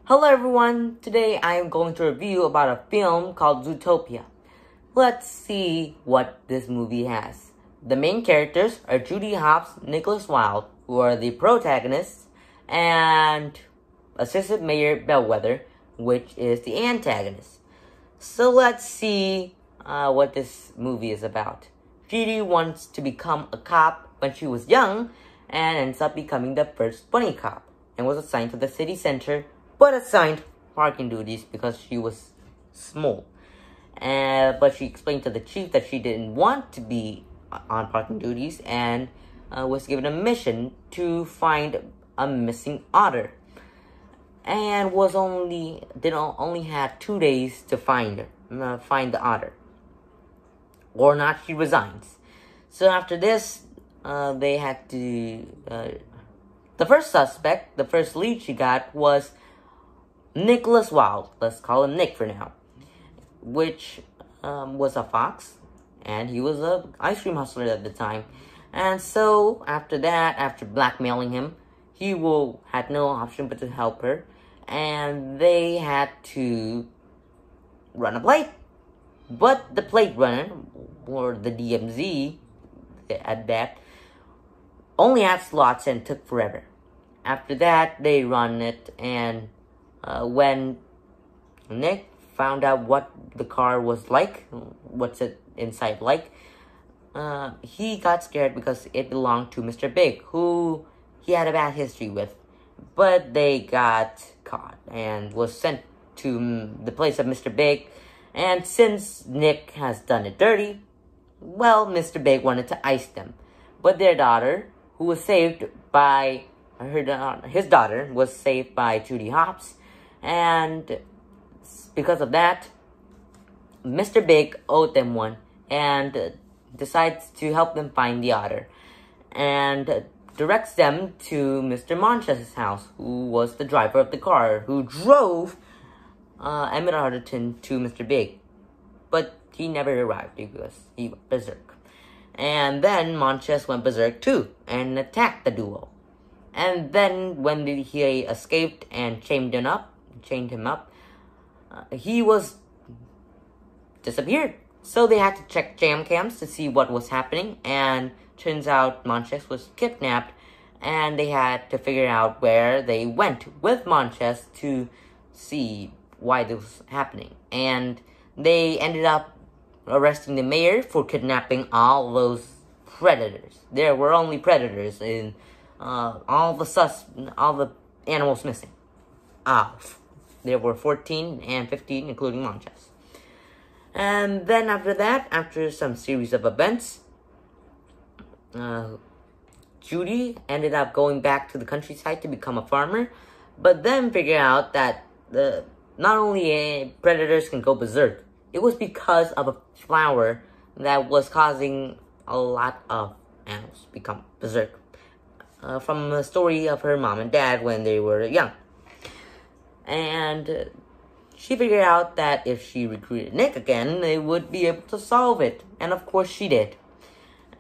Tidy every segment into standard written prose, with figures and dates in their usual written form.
Hello everyone, today I am going to review about a film called Zootopia. Let's see what this movie has. The main characters are Judy Hopps, Nicholas Wilde, who are the protagonists, and Assistant Mayor Bellwether, which is the antagonist. So let's see what this movie is about. Judy wants to become a cop when she was young and ends up becoming the first bunny cop and was assigned to the city center but assigned parking duties because she was small. But she explained to the chief that she didn't want to be on parking duties and was given a mission to find a missing otter. And only had 2 days to find the otter. Or not, she resigns. So after this, they had to... the first lead she got was Nicholas Wilde. Let's call him Nick for now. Which was a fox. And he was a ice cream hustler at the time. And so, after that, after blackmailing him, he had no option but to help her. And they had to run a plate. But the plate runner, or the DMZ, at that, only had slots and took forever. After that, they run it, and when Nick found out what the car was like, what's it inside like, he got scared because it belonged to Mr. Big, who he had a bad history with. But they got caught and was sent to the place of Mr. Big. And since Nick has done it dirty, well, Mr. Big wanted to ice them. But their daughter, who was saved by his daughter was saved by Judy Hopps, and because of that, Mr. Big owed them one and decides to help them find the otter, and directs them to Mr. Monches's house, who was the driver of the car, who drove Emmett Arterton to Mr. Big, but he never arrived because he went berserk. And then Monches went berserk too and attacked the duo. And then when he escaped and chained him up, he was disappeared. So they had to check jam cams to see what was happening, and turns out Monches was kidnapped, and they had to figure out where they went with Monches to see why this was happening. And they ended up arresting the mayor for kidnapping all those predators. There were only predators in all the animals missing. There were 14 and 15, including Monches. And then after that, after some series of events, Judy ended up going back to the countryside to become a farmer, but then figured out that not only predators can go berserk, it was because of a flower that was causing a lot of animals become berserk. From the story of her mom and dad when they were young. And she figured out that if she recruited Nick again, they would be able to solve it. And of course she did.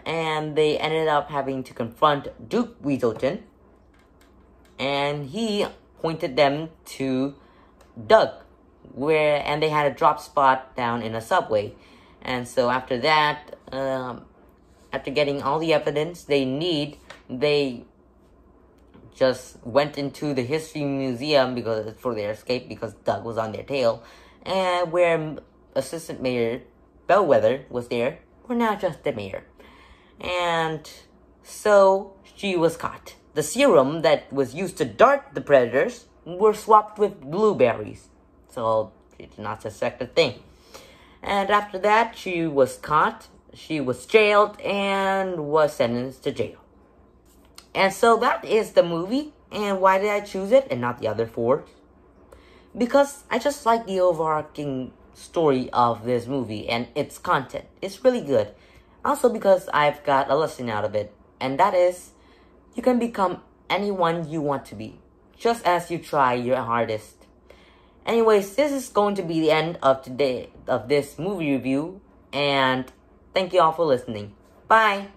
And they ended up having to confront Duke Weaselton. And he pointed them to Doug, and they had a drop spot down in a subway. And so after that, after getting all the evidence they just went into the history museum for their escape because Doug was on their tail, and where Assistant Mayor Bellwether was there, or now just the mayor. And so she was caught. The serum that was used to dart the predators were swapped with blueberries, so she did not suspect a thing. And after that, she was caught, she was jailed, and was sentenced to jail. And so that is the movie. And why did I choose it and not the other four? Because I just like the overarching story of this movie and its content. It's really good. Also because I've got a lesson out of it, and that is, you can become anyone you want to be, just as you try your hardest. Anyways, this is going to be the end of this movie review, and thank you all for listening. Bye!